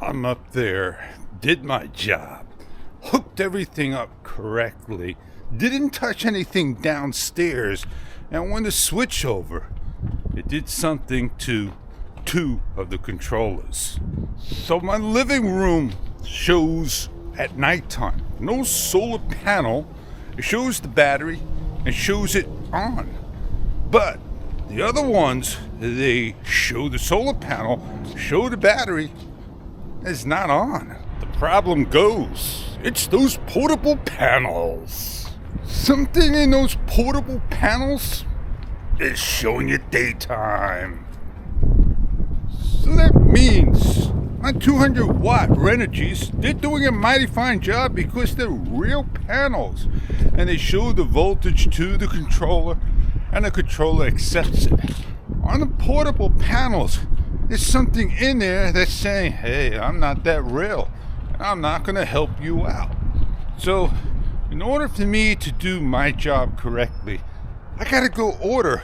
I'm up there, did my job, hooked everything up correctly, didn't touch anything downstairs, and when the switch over, it did something to two of the controllers. So my living room shows at nighttime, no solar panel, it shows the battery and shows it on. But the other ones, they show the solar panel, show the battery, it's not on. The problem goes, it's those portable panels. Something in those portable panels is showing it daytime. So that means my 200 watt Renogy's, they're doing a mighty fine job because they're real panels. And they show the voltage to the controller and the controller accepts it. On the portable panels, there's something in there that's saying, hey, I'm not that real, and I'm not going to help you out. So, in order for me to do my job correctly, I got to go order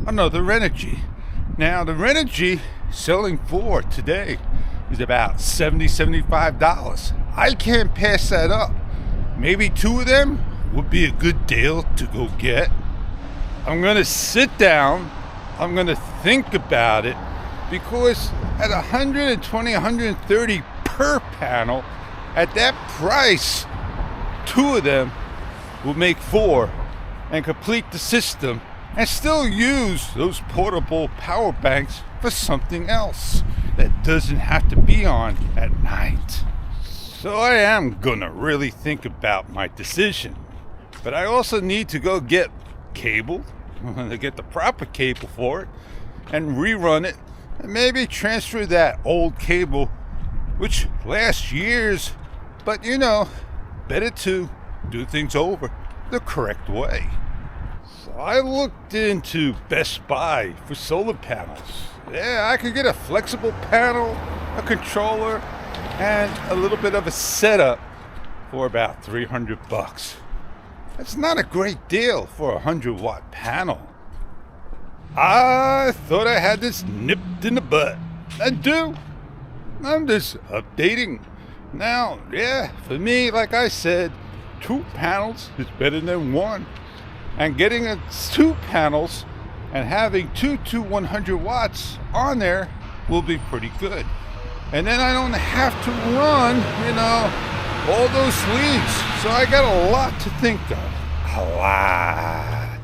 another Renogy. Now, the Renogy selling for today is about $70, $75. I can't pass that up. Maybe two of them would be a good deal to go get. I'm going to sit down, I'm going to think about it, because at $120, $130 per panel, at that price, two of them will make four and complete the system and still use those portable power banks for something else that doesn't have to be on at night. So I am gonna really think about my decision, but I also need to go get cable, to get the proper cable for it, and rerun it, and maybe transfer that old cable, which lasts years, but better to do things over the correct way. So I looked into Best Buy for solar panels. Yeah, I could get a flexible panel, a controller, and a little bit of a setup for about $300. That's not a great deal for a 100-watt panel. I thought I had this nipped in the butt. I do. I'm just updating. Now, yeah, for me, like I said, two panels is better than one. And getting two panels and having two 100 watts on there will be pretty good. And then I don't have to run, all those leads. So I got a lot to think of. A lot.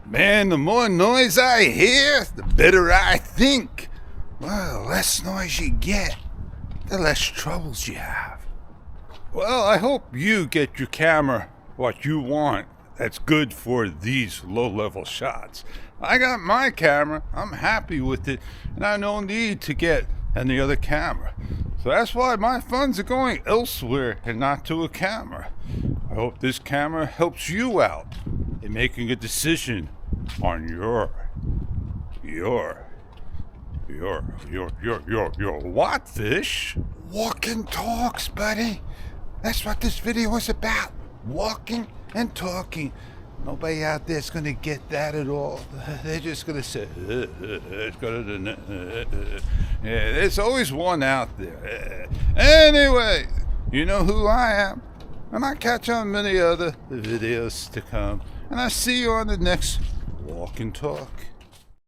Man, the more noise I hear, the better I think. Well, the less noise you get, the less troubles you have. Well, I hope you get your camera what you want that's good for these low-level shots. I got my camera, I'm happy with it, and I no need to get any other camera. So that's why my funds are going elsewhere and not to a camera. I hope this camera helps you out in making a decision on your what fish? Walking talks, buddy. That's what this video is about. Walking and talking. Nobody out there's gonna get that at all. They're just gonna say, yeah, there's always one out there. Anyway, you know who I am. And I catch on many other videos to come. And I see you on the next Walk and Talk.